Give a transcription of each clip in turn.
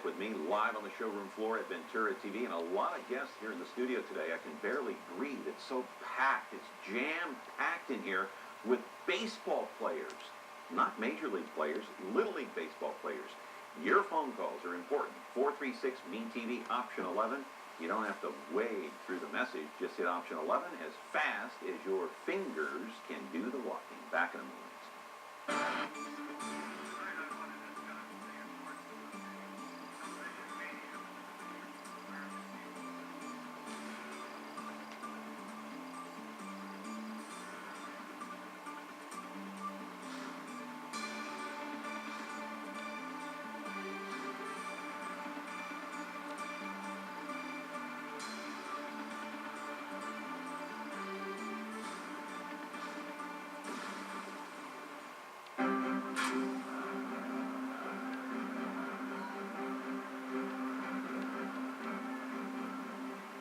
Connect with me live on the showroom floor at Ventura TV, and a lot of guests here in the studio today. I can barely breathe. It's so packed. It's jam-packed in here with baseball players, not Major League players, Little League baseball players. Your phone calls are important. 436-ME-TV, option 11. You don't have to wade through the message. Just hit option 11 as fast as your fingers can do the walking. Back in a moment.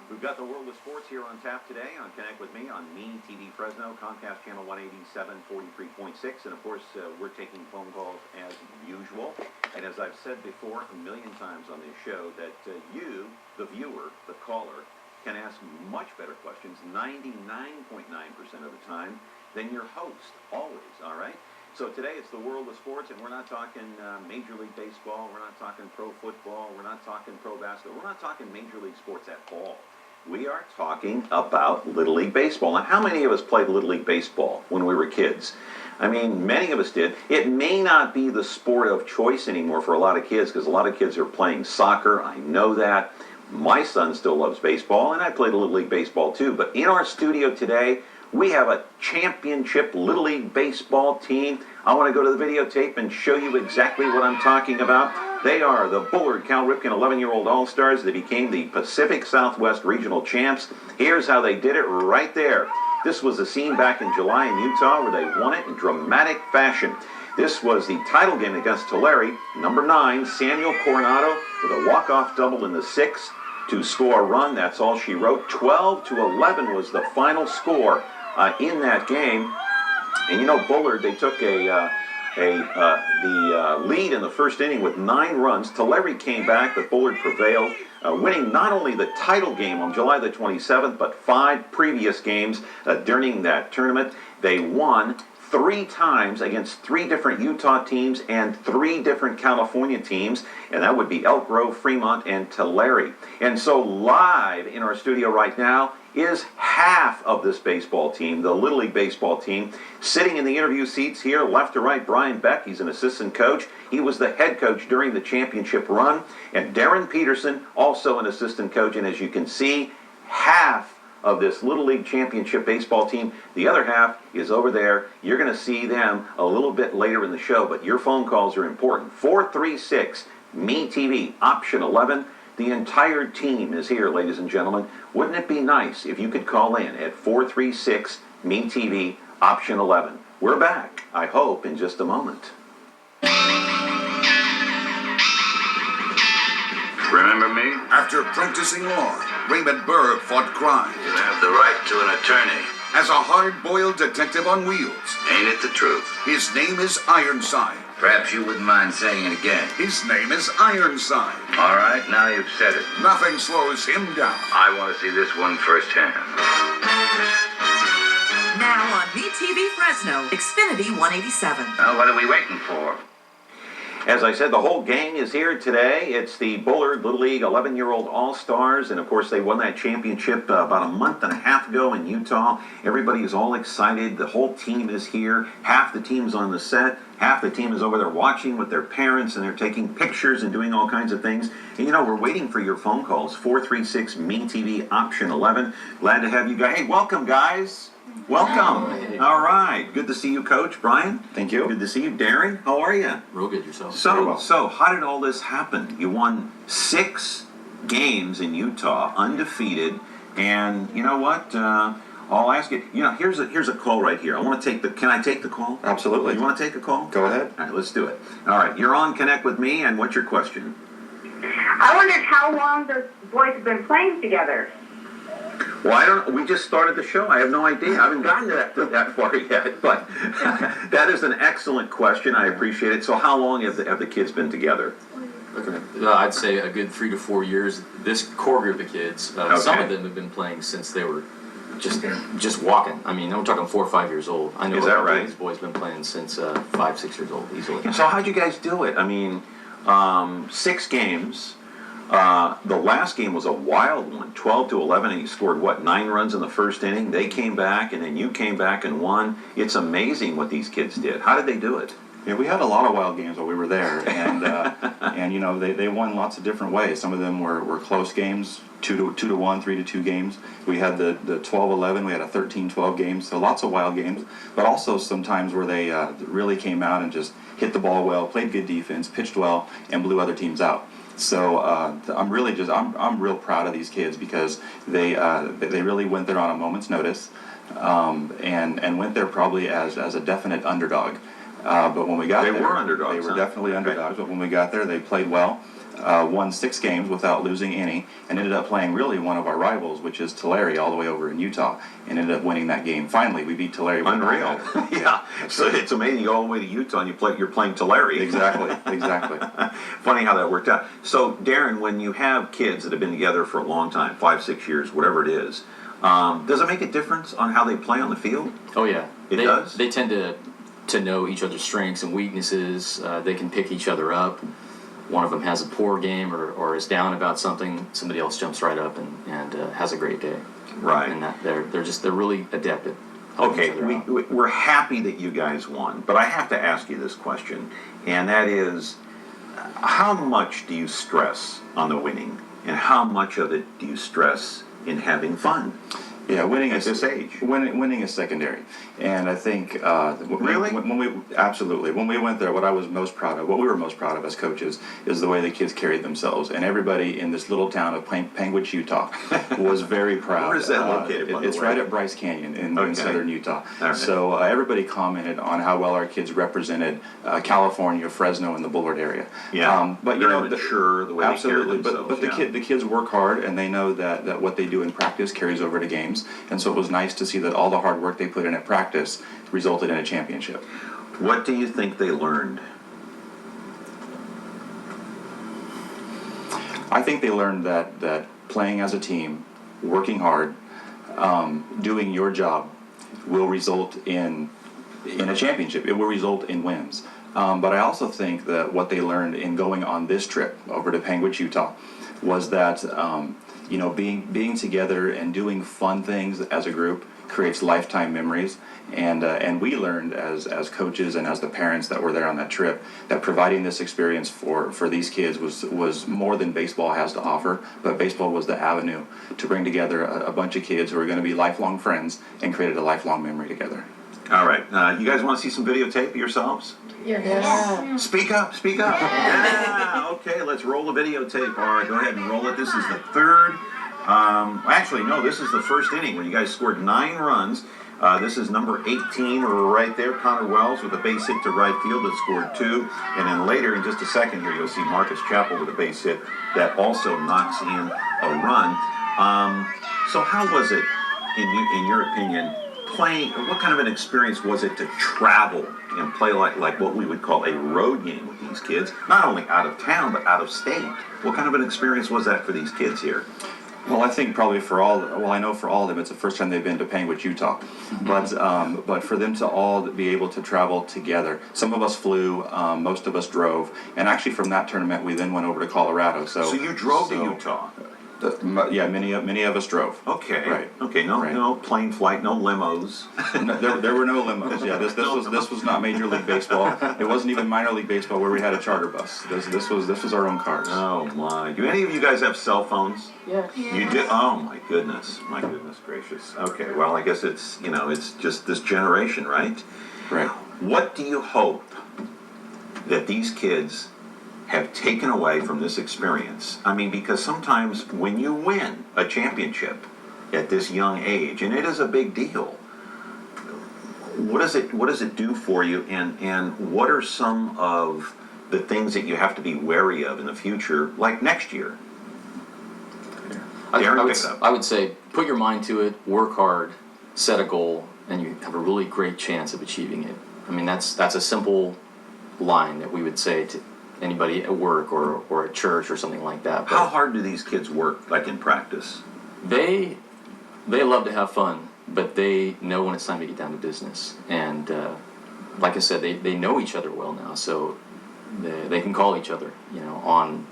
We've got the world of sports here on tap today on Connect with Me on Me TV Fresno, Comcast Channel 187, 43.6. And, of course, we're taking phone calls as usual. And as I've said before a million times on this show, that you, the viewer, the caller, can ask much better questions 99.9% of the time than your host, always, all right? So today it's the world of sports, and we're not talking Major League Baseball, we're not talking pro football, we're not talking pro basketball, we're not talking Major League sports at all. We are talking about Little League Baseball. Now, how many of us played Little League Baseball when we were kids? I mean, many of us did. It may not be the sport of choice anymore for a lot of kids because a lot of kids are playing soccer. I know that. My son still loves baseball, and I played a Little League Baseball too. But in our studio today, we have a championship Little League Baseball team. I want to go to the videotape and show you exactly what I'm talking about. They are the Bullard Cal Ripken 11-year-old All-Stars that became the Pacific Southwest Regional Champs. Here's how they did it right there. This was a scene back in July in Utah where they won it in dramatic fashion. This was the title game against Tulare. Number 9, Samuel Coronado, with a walk-off double in the 6th to score a run. That's all she wrote. 12-11 was the final score in that game. And you know, Bullard, they took the lead in the first inning with 9 runs. Tulare came back, but Bullard prevailed, winning not only the title game on July the 27th, but 5 previous games during that tournament. They won 3 times against 3 different Utah teams and 3 different California teams, and that would be Elk Grove, Fremont, and Tulare. And so live in our studio right now is half of this baseball team, the Little League baseball team. Sitting in the interview seats here, left to right, Brian Beck. He's an assistant coach. He was the head coach during the championship run. And Darren Peterson, also an assistant coach. And as you can see, half of this Little League Championship baseball team. The other half is over there. You're going to see them a little bit later in the show, but your phone calls are important. 436-ME-TV, option 11. The entire team is here, ladies and gentlemen. Wouldn't it be nice if you could call in at 436-ME-TV, option 11. We're back, I hope, in just a moment. Remember me? After practicing law, Raymond Berg fought crime. You have the right to an attorney. As a hard-boiled detective on wheels. Ain't it the truth? His name is Ironside. Perhaps you wouldn't mind saying it again. His name is Ironside. All right, now you've said it. Nothing slows him down. I want to see this one firsthand. Now on MeTV Fresno, Xfinity 187. Well, what are we waiting for? As I said, the whole gang is here today. It's the Bullard Little League 11-year-old All-Stars, and of course they won that championship about a month and a half ago in Utah. Everybody is all excited. The whole team is here. Half the team's on the set. Half the team is over there watching with their parents, and they're taking pictures and doing all kinds of things. And you know, we're waiting for your phone calls. 436-ME-TV, option 11. Glad to have you guys. Hey, welcome, guys. Welcome. All right. Good to see you, Coach. Brian? Thank you. Good to see you. Darren, how are you? Real good yourself. So how did all this happen? You won 6 games in Utah, undefeated, and you know what? I'll ask you. You know, here's a call right here. I want to take the. Can I take the call? Absolutely. You want to take a call? Go ahead. All right, let's do it. All right, you're on Connect with Me, and what's your question? I wondered how long those boys have been playing together. Well, we just started the show. I have no idea. I haven't gotten to that far yet, but that is an excellent question. I appreciate it. So how long have the kids been together? Okay. I'd say a good 3 to 4 years. This core group of kids, some of them have been playing since they were just walking. I mean, I'm talking 4 or 5 years old. I know Is that right? These boys been playing since 5, 6 years old easily. So how'd you guys do it? I mean, 6 games. The last game was a wild one, 12-11, and you scored, 9 runs in the first inning? They came back, and then you came back and won. It's amazing what these kids did. How did they do it? Yeah, we had a lot of wild games while we were there, and and you know they won lots of different ways. Some of them were close games, 2-1, 3-2 games. We had the 12-11, we had a 13-12 game, so lots of wild games. But also sometimes where they really came out and just hit the ball well, played good defense, pitched well, and blew other teams out. So I'm real proud of these kids because they really went there on a moment's notice, and went there probably as a definite underdog. But when we got there, they were underdogs. They were definitely underdogs. But when we got there, they played well, won 6 games without losing any, and ended up playing really one of our rivals, which is Tulare, all the way over in Utah, and ended up winning that game. Finally, we beat Tulare. Unreal. Yeah. So it's amazing. You go all the way to Utah and you're playing Tulare. Exactly. Funny how that worked out. So Darren, when you have kids that have been together for a long time, 5, 6 years, whatever it is, does it make a difference on how they play on the field? Oh yeah, It does? They tend to know each other's strengths and weaknesses. They can pick each other up. One of them has a poor game or is down about something, somebody else jumps right up and has a great day. Right. And they're really adept at helping each Okay, other out. we're happy that you guys won, but I have to ask you this question, and that is, how much do you stress on the winning, and how much of it do you stress in having fun? Yeah, winning at is this age. Winning is secondary, and I think Really? when we went there, what we were most proud of as coaches is the way the kids carried themselves, and everybody in this little town of Panguitch, Utah, was very proud. Where is that located? By the It's way? right at Bryce Canyon in southern Utah. Right. So everybody commented on how well our kids represented California, Fresno, and the Bullard area. Yeah, but you very know, mature the way absolutely. they carry themselves. But the kids work hard, and they know that what they do in practice carries over to games. And so it was nice to see that all the hard work they put in at practice resulted in a championship. What do you think they learned? I think they learned that playing as a team, working hard, doing your job will result in a championship. It will result in wins. But I also think that what they learned in going on this trip over to Panguitch, Utah, was that being together and doing fun things as a group creates lifetime memories. And we learned as coaches and as the parents that were there on that trip that providing this experience for these kids was more than baseball has to offer, but baseball was the avenue to bring together a bunch of kids who are going to be lifelong friends and created a lifelong memory together. All right, you guys want to see some videotape of yourselves? Yes. Speak up. Yeah, okay, let's roll the videotape. All right, go ahead and roll it. This is the third. Actually, no, this is the first inning where you guys scored 9 runs. This is number 18 right there, Connor Wells with a base hit to right field that scored 2. And then later, in just a second here, you'll see Marcus Chappell with a base hit that also knocks in a run. So how was it, in your opinion, playing, what kind of an experience was it to travel and play like what we would call a road game with these kids, not only out of town, but out of state? What kind of an experience was that for these kids here? Well, I think probably I know for all of them, it's the first time they've been to Panguitch, Utah. But for them to all be able to travel together, some of us flew, most of us drove, and actually from that tournament we then went over to Colorado. So you drove to Utah? Yeah, many of us drove. Okay. Right. Okay. No plane flight. No limos. No, there were no limos. Yeah, this was not Major League Baseball. It wasn't even minor league baseball where we had a charter bus. This was our own cars. Oh my! Do any of you guys have cell phones? Yes. You do? Oh my goodness! My goodness gracious. Okay. Well, I guess it's just this generation, right? Right. What do you hope that these kids have taken away from this experience? I mean, because sometimes when you win a championship at this young age, and it is a big deal, what does it do for you, and what are some of the things that you have to be wary of in the future, like next year? I would say put your mind to it, work hard, set a goal, and you have a really great chance of achieving it. I mean, that's a simple line that we would say to anybody at work or at church or something like that. But How hard do these kids work, like in practice? they love to have fun, but they know when it's time to get down to business. And like I said, they know each other well now, so they can call each other, on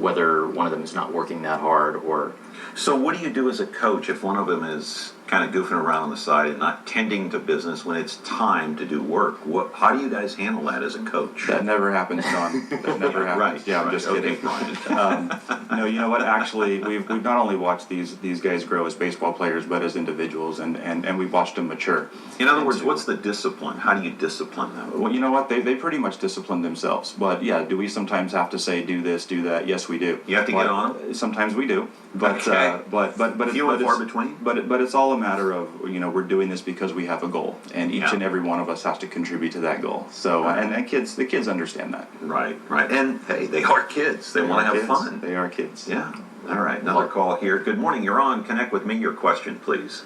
whether one of them is not working that hard or. So what do you do as a coach if one of them is kind of goofing around on the side and not tending to business when it's time to do work? How do you guys handle that as a coach? That never happens, John. That never happens. Right. Yeah, I'm right. just Okay, kidding. fine. No, you know what? Actually, we've not only watched these guys grow as baseball players, but as individuals, and we've watched them mature. In other words, what's the discipline? How do you discipline them? Well, you know what? They pretty much discipline themselves. But yeah, do we sometimes have to say do this, do that? Yes, we do. You have to get on them? Sometimes we do. But Okay. but Few and it's, far between? But it's all a matter of we're doing this because we have a goal, and each Yeah. and every one of us has to contribute to that goal. So Right. and the kids understand that. Right, right. And hey, they are kids. They want to have Kids. fun. They are kids. Yeah. All right. Another call here. Good morning. You're on. Connect with me. Your question, please.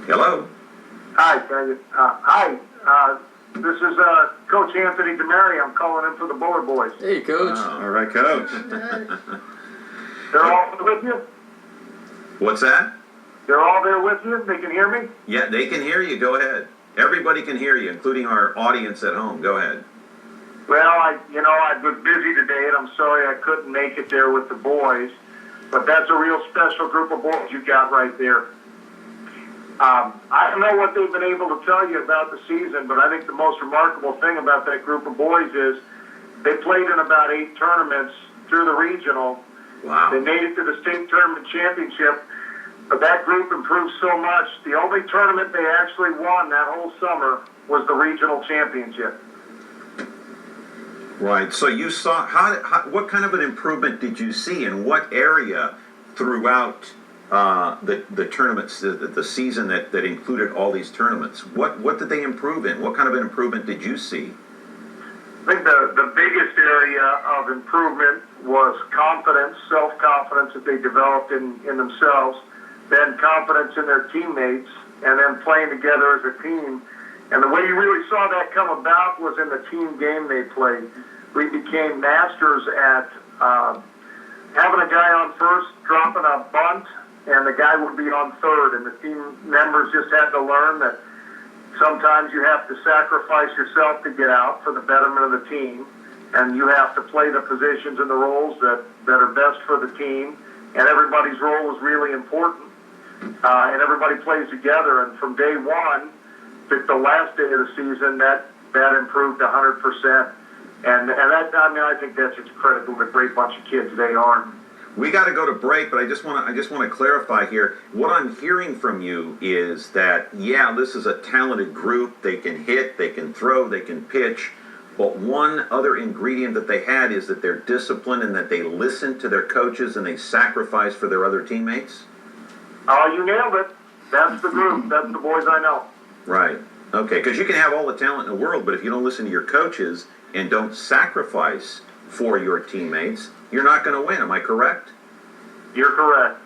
Hello. Hi, hi. This is Coach Anthony DeMary. I'm calling in for the Bullard boys. Hey, Coach. All right, Coach. They're all with you? What's that? They're all there with you? They can hear me? Yeah, they can hear you. Go ahead. Everybody can hear you, including our audience at home. Go ahead. Well, I was busy today, and I'm sorry I couldn't make it there with the boys. But that's a real special group of boys you got right there. I don't know what they've been able to tell you about the season, but I think the most remarkable thing about that group of boys is they played in about 8 tournaments through the regional. Wow. They made it to the state tournament championship, but that group improved so much. The only tournament they actually won that whole summer was the regional championship. Right. So you saw what kind of an improvement did you see in what area throughout the tournaments, the season that included all these tournaments? What did they improve in? What kind of an improvement did you see? I think the biggest area of improvement was confidence, self-confidence that they developed in themselves, then confidence in their teammates, and then playing together as a team. And the way you really saw that come about was in the team game they played. We became masters at having a guy on first, dropping a bunt, and the guy would be on third. And the team members just had to learn that sometimes you have to sacrifice yourself to get out for the betterment of the team, and you have to play the positions and the roles that are best for the team. And everybody's role is really important, and everybody plays together. And from day one to the last day of the season, that improved 100%. And that, I think that's just credit to the great bunch of kids they are. We got to go to break, but I just want to clarify here. What I'm hearing from you is that, yeah, this is a talented group. They can hit, they can throw, they can pitch. But one other ingredient that they had is that they're disciplined and that they listen to their coaches and they sacrifice for their other teammates. Oh, you nailed it. That's the group. That's the boys I know. Right. Okay, because you can have all the talent in the world, but if you don't listen to your coaches and don't sacrifice for your teammates, you're not going to win. Am I correct? You're correct.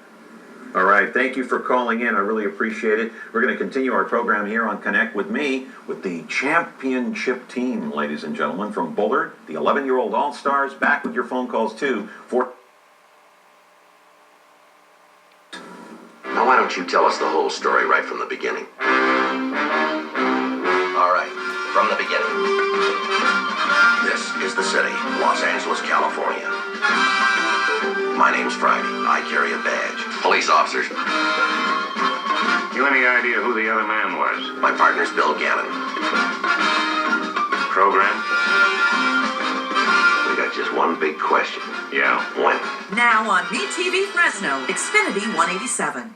All right. Thank you for calling in. I really appreciate it. We're going to continue our program here on Connect with Me with the championship team, ladies and gentlemen, from Bullard, the 11-year-old All-Stars. Back with your phone calls, too. Now, why don't you tell us the whole story right from the beginning? All right, from the beginning. This is the city, Los Angeles, California. My name's Friday. I carry a badge. Police officers. You any idea who the other man was? My partner's Bill Gannon. Program? We got just one big question. Yeah. When? Now on MeTV Fresno, Xfinity 187.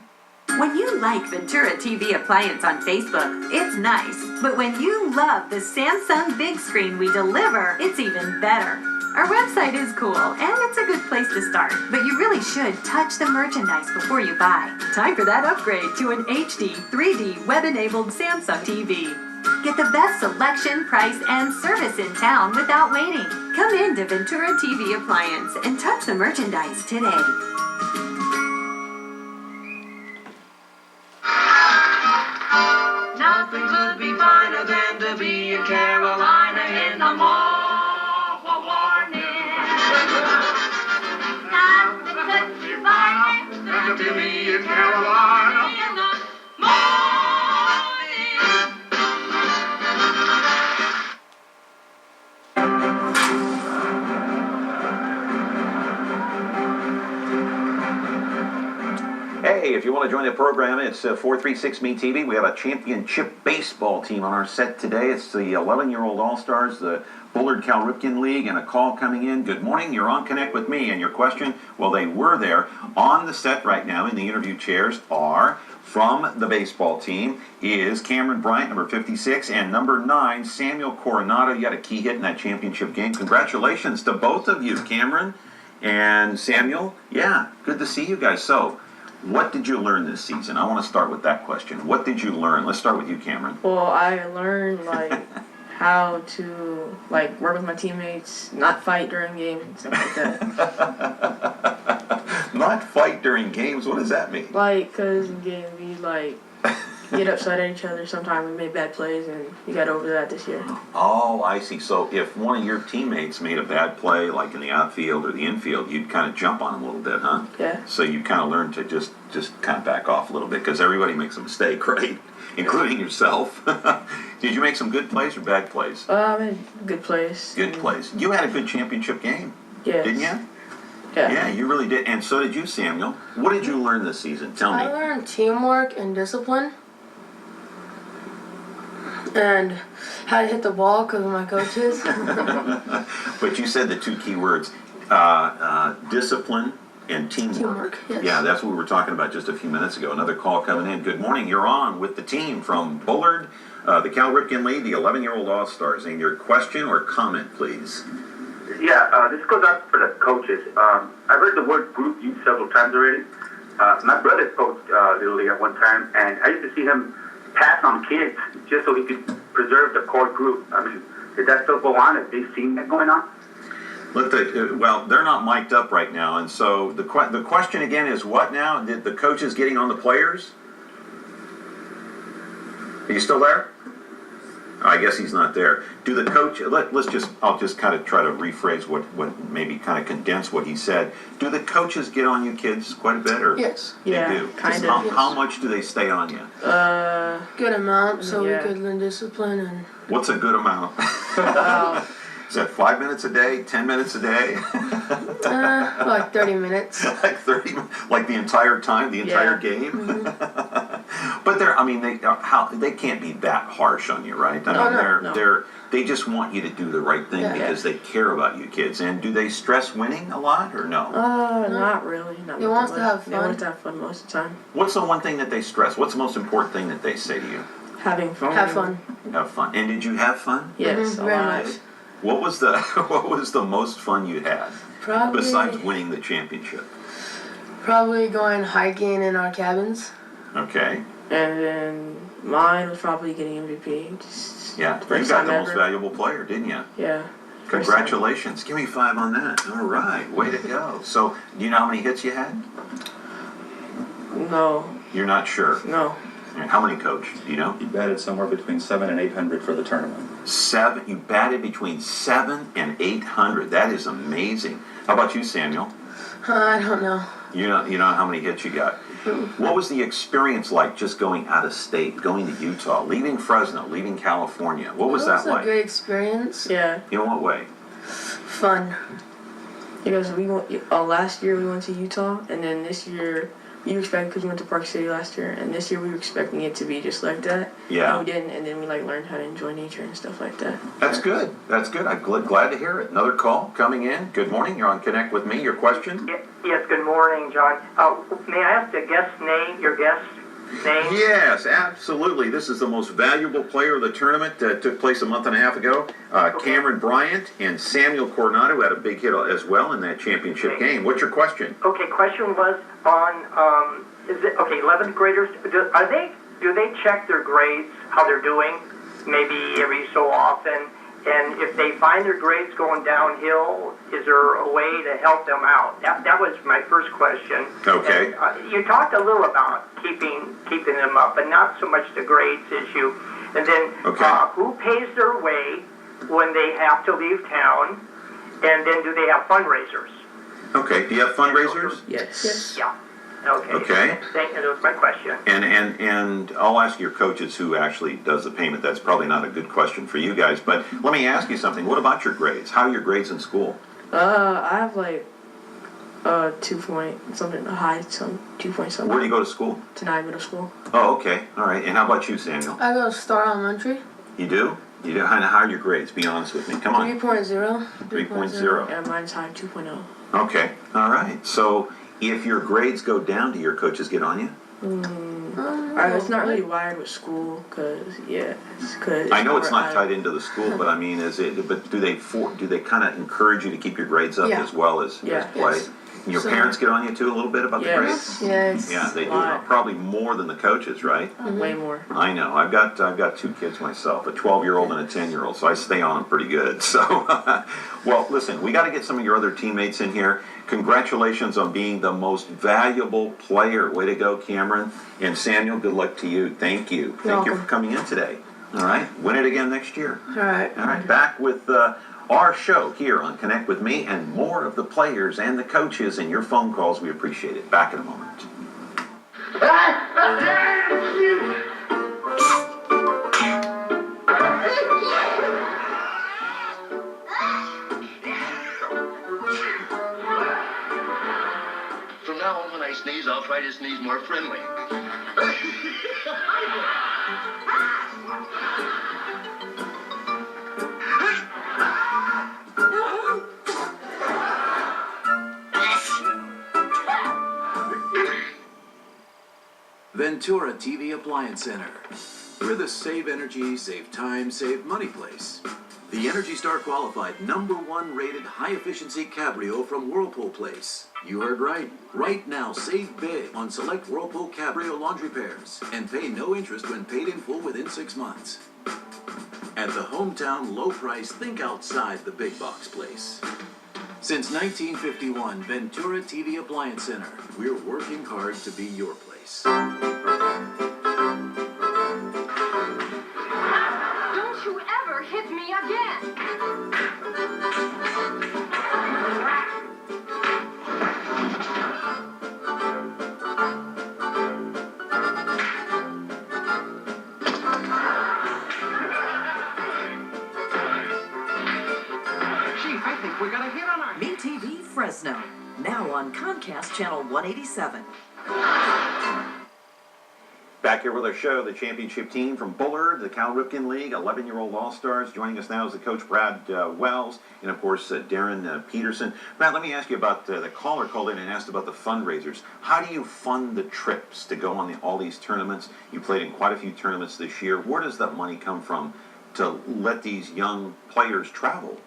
When you like Ventura TV Appliance on Facebook, it's nice. But when you love the Samsung big screen we deliver, it's even better. Our website is cool, and it's a good place to start. But you really should touch the merchandise before you buy. Time for that upgrade to an HD, 3D, web-enabled Samsung TV. Get the best selection, price, and service in town without waiting. Come in to Ventura TV Appliance and touch the merchandise today. Nothing could be finer than to be in Carolina in the mall. 'Cause everything is so beautiful. Okay, if you want to join the program, it's 436-ME-TV. We have a championship baseball team on our set today. It's the 11-year-old All-Stars, the Bullard Ripken League, and a call coming in. Good morning, you're on Connect with Me, and your question, well, they were there on the set right now in the interview chairs are from the baseball team is Cameron Bryant, number 56, and number 9, Samuel Coronado. You had a key hit in that championship game. Congratulations to both of you, Cameron and Samuel. Yeah, good to see you guys. So, what did you learn this season? I want to start with that question. What did you learn? Let's start with you, Cameron. Well, I learned, how to, work with my teammates, not fight during games and stuff like that. Not fight during games? What does that mean? Because in games, we, get upset at each other. Sometimes we made bad plays, and we got over that this year. Oh, I see. So if one of your teammates made a bad play, like in the outfield or the infield, you'd kind of jump on them a little bit, huh? Yeah. So you kind of learn to just kind of back off a little bit, because everybody makes a mistake, right? Including yourself. Did you make some good plays or bad plays? I made good plays. Good plays. You had a good championship game, yes. didn't you? Yeah. Yeah, you really did. And so did you, Samuel. What did you learn this season? Tell me. I learned teamwork and discipline. And how to hit the ball because of my coaches. But you said the two key words, discipline and teamwork. Teamwork, yes. Yeah, that's what we were talking about just a few minutes ago. Another call coming in. Good morning. You're on with the team from Bullard, the Ripken League, the 11-year-old All-Stars. And your question or comment, please. Yeah, this goes out for the coaches. I've heard the word group used several times already. My brother coached Little League at one time, and I used to see him pass on kids just so he could preserve the core group. I mean, did that still go on? Have they seen that going on? Look, well, they're not mic'd up right now, and so the question again is what now? Did the coaches getting on the players? Are you still there? I guess he's not there. Do the coach? I'll just kind of try to rephrase what maybe kind of condense what he said. Do the coaches get on you kids quite a bit, or yes, they yeah, do? Kind of. How much do they stay on you? Good amount, so yeah. we could learn discipline and. What's a good amount? Is that 5 minutes a day? 10 minutes a day? Like 30 minutes. Like 30, like the entire time, the entire game. Mm-hmm. But they can't be that harsh on you, right? I mean, they just want you to do the right thing because they care about you kids. And do they stress winning a lot or no? Not really. They want to have fun. They want to have fun most of the time. What's the one thing that they stress? What's the most important thing that they say to you? Having fun. Have fun. Have fun. And did you have fun? Yes, very much. What was the most fun you had? Probably. Besides winning the championship. Probably going hiking in our cabins. Okay. And then mine was probably getting MVP. Yeah, you got the most valuable player, didn't you? Yeah. Congratulations. Give me 5 on that. All right. Way to go. So, do you know how many hits you had? No. You're not sure? No. And how many, Coach? Do you know? He batted somewhere between 700 and 800 for the tournament. 7? You batted between 7 and 800. That is amazing. How about you, Samuel? I don't know. You know how many hits you got? What was the experience like just going out of state, going to Utah, leaving Fresno, leaving California? What was that like? It was a great experience. Yeah. In what way? Fun. Because last year we went to Utah, and then this year you expected, because we went to Park City last year, and this year we were expecting it to be just like that. Yeah. And we didn't, and then we learned how to enjoy nature and stuff like that. That's good. That's good. I'm glad to hear it. Another call coming in. Good morning. You're on Connect with Me. Your question? Yes, good morning, John. May I ask the guest's name, your guest's name? Yes, absolutely. This is the most valuable player of the tournament that took place a month and a half ago. Cameron Bryant and Samuel Coronado had a big hit as well in that championship game. What's your question? Okay, question was on, 11th graders, do they check their grades, how they're doing, maybe every so often? And if they find their grades going downhill, is there a way to help them out? That was my first question. Okay. And, you talked a little about keeping them up, but not so much the grades issue. And then who pays their way when they have to leave town? And then do they have fundraisers? Okay. Do you have fundraisers? Yes. Yeah. Okay. That was my question. And I'll ask your coaches who actually does the payment. That's probably not a good question for you guys. But let me ask you something. What about your grades? How are your grades in school? I have 2 point something, high, 2 point something. Where do you go to school? Tonight middle school. Oh, okay. All right. And how about you, Samuel? I go to Star Elementary. You do? You do? How are your grades? Be honest with me. Come on. 3.0. 3.0. Yeah, mine's high, 2.0. Okay. All right. So if your grades go down, do your coaches get on you? It's not really wired with school, cause I know it's not tied into the school, but I mean, but do they kind of encourage you to keep your grades up as well as play? Yes. And your parents get on you too a little bit about the grades? Yes. Yeah, they do. Probably more than the coaches, right? Way more. I know. I've got 2 kids myself, a 12-year-old and a 10-year-old, so I stay on them pretty good. So, well, listen, we got to get some of your other teammates in here. Congratulations on being the most valuable player. Way to go, Cameron. And Samuel, good luck to you. Thank you. Thank you for coming in today. All right. Win it again next year. All right. All right. Back with our show here on Connect With Me and more of the players and the coaches and your phone calls. We appreciate it. Back in a moment. From now on, when I sneeze, I'll try to sneeze more friendly. Ventura TV Appliance Center. We're the save energy, save time, save money place. The Energy Star qualified #1 rated high efficiency Cabrio from Whirlpool Place. You heard right. Right now, save big on select Whirlpool Cabrio laundry pairs and pay no interest when paid in full within 6 months. At the hometown low price, think outside the big box place. Since 1951, Ventura TV Appliance Center. We're working hard to be your place. Don't you ever hit me again! Chief, I think we got a hit on our... Me TV Fresno, now on Comcast Channel 187. Back here with our show, the championship team from Bullard, the Cal Ripken League, 11-year-old All-Stars. Joining us now is the coach, Brad Wells, and, of course, Darren Peterson. Brad, let me ask you about the caller called in and asked about the fundraisers. How do you fund the trips to go on all these tournaments? You played in quite a few tournaments this year. Where does that money come from to let these young players travel?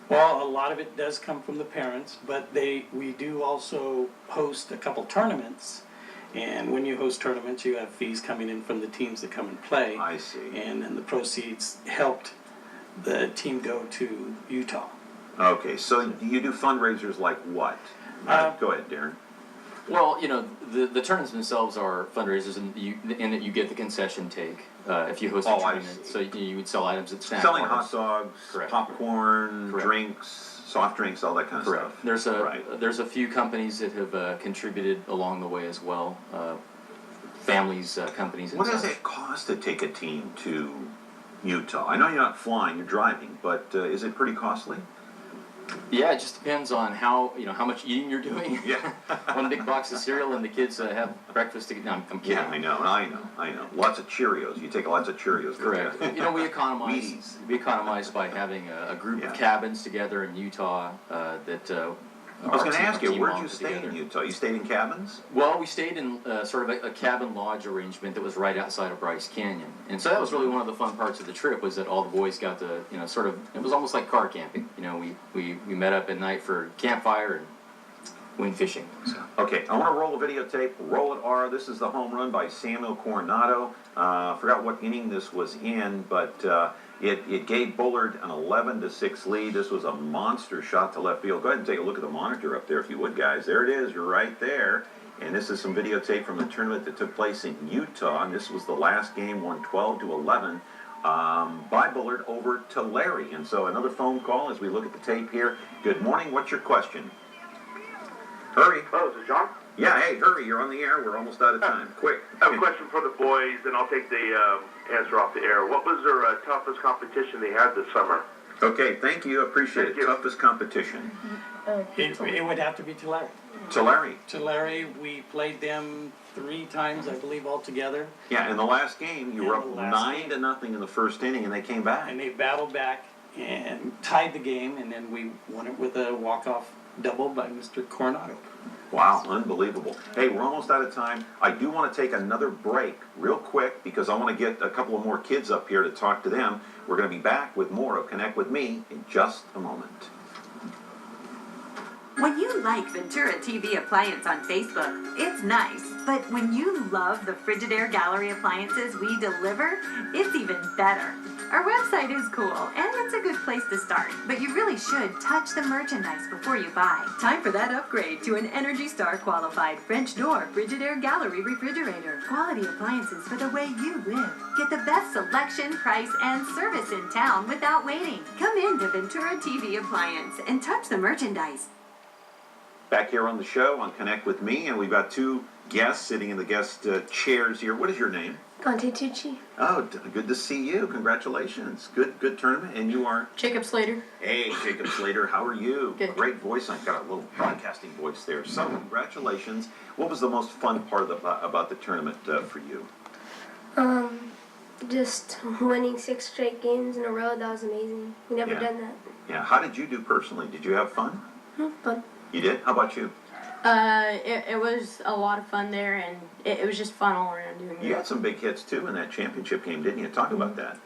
Well, a lot of it does come from the parents, but we do also host a couple tournaments. And when you host tournaments, you have fees coming in from the teams that come and play. I see. And then the proceeds helped the team go to Utah. Okay, so you do fundraisers like what? Go ahead, Darren. Well, the tournaments themselves are fundraisers, in that you get the concession take if you host a tournament. So you would sell items at snack Selling bars. hot dogs, Correct. Popcorn, Correct. Drinks, soft drinks, all that kind of Correct. stuff. There's a few companies that have contributed along the way as well. Families, companies, and What does such. it cost to take a team to Utah? I know you're not flying, you're driving, but is it pretty costly? Yeah, it just depends on how much eating you're doing. Yeah. One big box of cereal and the kids have breakfast. No, I'm kidding. Yeah, I know. Lots of Cheerios. You take lots of Cheerios. Correct. We economize. Wheaties. We economize by having a group of cabins together in Utah that. I was going to ask you, where'd you stay in Utah? You stayed in cabins? Well, we stayed in sort of a cabin lodge arrangement that was right outside of Bryce Canyon, and so that was really one of the fun parts of the trip, was that all the boys got to, sort of, it was almost like car camping. We met up at night for campfire and went fishing. So. Okay, I want to roll a videotape. Roll it, R. This is the home run by Samuel Coronado. Forgot what inning this was in, but it gave Bullard an 11-6 lead. This was a monster shot to left field. Go ahead and take a look at the monitor up there if you would, guys. There it is. You're right there. And this is some videotape from the tournament that took place in Utah. And this was the last game, won 12-11 by Bullard over to Larry. And so another phone call as we look at the tape here. Good morning. What's your question? Hurry. Oh, is it John? Yeah, hey, hurry. You're on the air. We're almost out of time. Quick. I have a question for the boys, and I'll take the answer off the air. What was their toughest competition they had this summer? Okay, thank you. Appreciate it. Toughest competition. It would have to be Tulare. Tulare, we played them 3 times, I believe, altogether. Yeah, in the last game, you were up 9-0 in the first inning, and they came back. And they battled back and tied the game, and then we won it with a walk-off double by Mr. Coronado. Wow, unbelievable. Hey, we're almost out of time. I do want to take another break real quick because I want to get a couple of more kids up here to talk to them. We're going to be back with more of Connect With Me in just a moment. When you like Ventura TV Appliance on Facebook, it's nice. But when you love the Frigidaire Gallery appliances we deliver, it's even better. Our website is cool, and it's a good place to start. But you really should touch the merchandise before you buy. Time for that upgrade to an Energy Star qualified French door Frigidaire Gallery refrigerator. Quality appliances for the way you live. Get the best selection, price, and service in town without waiting. Come in to Ventura TV Appliance and touch the merchandise. Back here on the show on Connect With Me, and we've got 2 guests sitting in the guest chairs here. What is your name? Conte Tucci. Oh, good to see you. Congratulations. Good tournament. And you are? Jacob Slater. Hey, Jacob Slater. How are you? Good. Great voice. I've got a little broadcasting voice there. So, congratulations. What was the most fun part about the tournament for you? Just winning 6 straight games in a row. That was amazing. We never done that. Yeah. How did you do personally? Did you have fun? Fun. You did? How about you? It was a lot of fun there, and it was just fun all around doing it. You had some big hits too in that championship game, didn't you? Talk about that.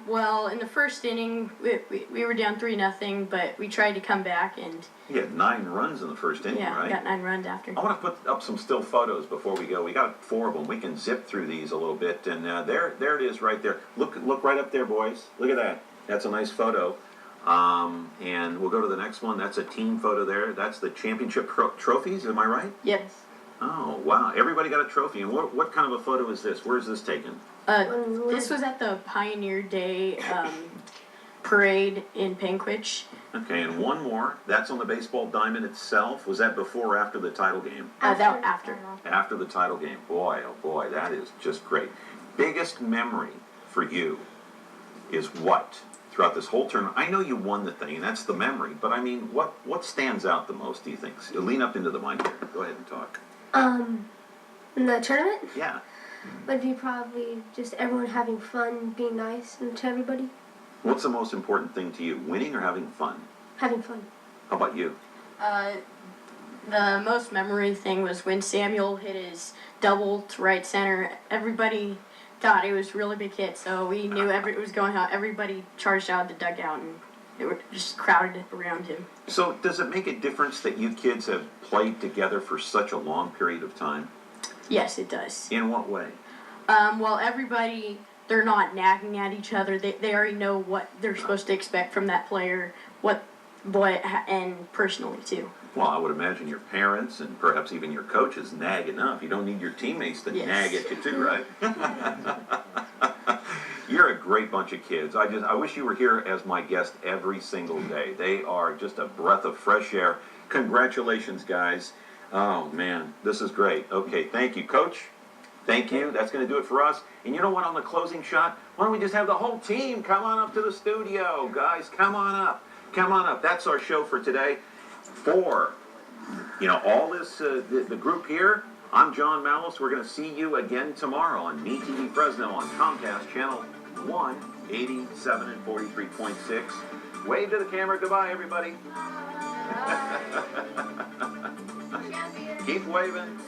Well, in the first inning, we were down 3-0, but we tried to come back, and You had 9 runs in the first inning, right? Yeah, got 9 runs after. I want to put up some still photos before we go. We got 4 of them. We can zip through these a little bit, and there it is right there. Look right up there, boys. Look at that. That's a nice photo. And we'll go to the next one. That's a team photo there. That's the championship trophies. Am I right? Yes. Oh, wow. Everybody got a trophy. And what kind of a photo is this? Where is this taken? This was at the Pioneer Day parade in Panquitch. Okay, and one more. That's on the baseball diamond itself. Was that before or after the title game? After. After the title game. Boy, oh boy, that is just great. Biggest memory for you is what throughout this whole tournament? I know you won the thing, and that's the memory, but I mean, what stands out the most, do you think? So lean up into the mic here. Go ahead and talk. In the tournament? Yeah. Would be probably just everyone having fun, being nice to everybody. What's the most important thing to you, winning or having fun? Having fun. How about you? The most memory thing was when Samuel hit his double to right center. Everybody thought it was a really big hit, so we knew it was going out. Everybody charged out of the dugout, and they were just crowded around him. So does it make a difference that you kids have played together for such a long period of time? Yes, it does. In what way? Well, everybody, they're not nagging at each other. They already know what they're supposed to expect from that player, and personally, too. Well, I would imagine your parents and perhaps even your coaches nag enough. You don't need your teammates to nag at you too, right? You're a great bunch of kids. I wish you were here as my guest every single day. They are just a breath of fresh air. Congratulations, guys. Oh, man, this is great. Okay, thank you, Coach. Thank you. That's going to do it for us. And you know what, on the closing shot, why don't we just have the whole team come on up to the studio? Guys, come on up. Come on up. That's our show for today. For, all this, the group here, I'm John Malice. We're going to see you again tomorrow on Me TV Fresno on Comcast Channel 187 and 43.6. Wave to the camera. Goodbye, everybody. Keep waving.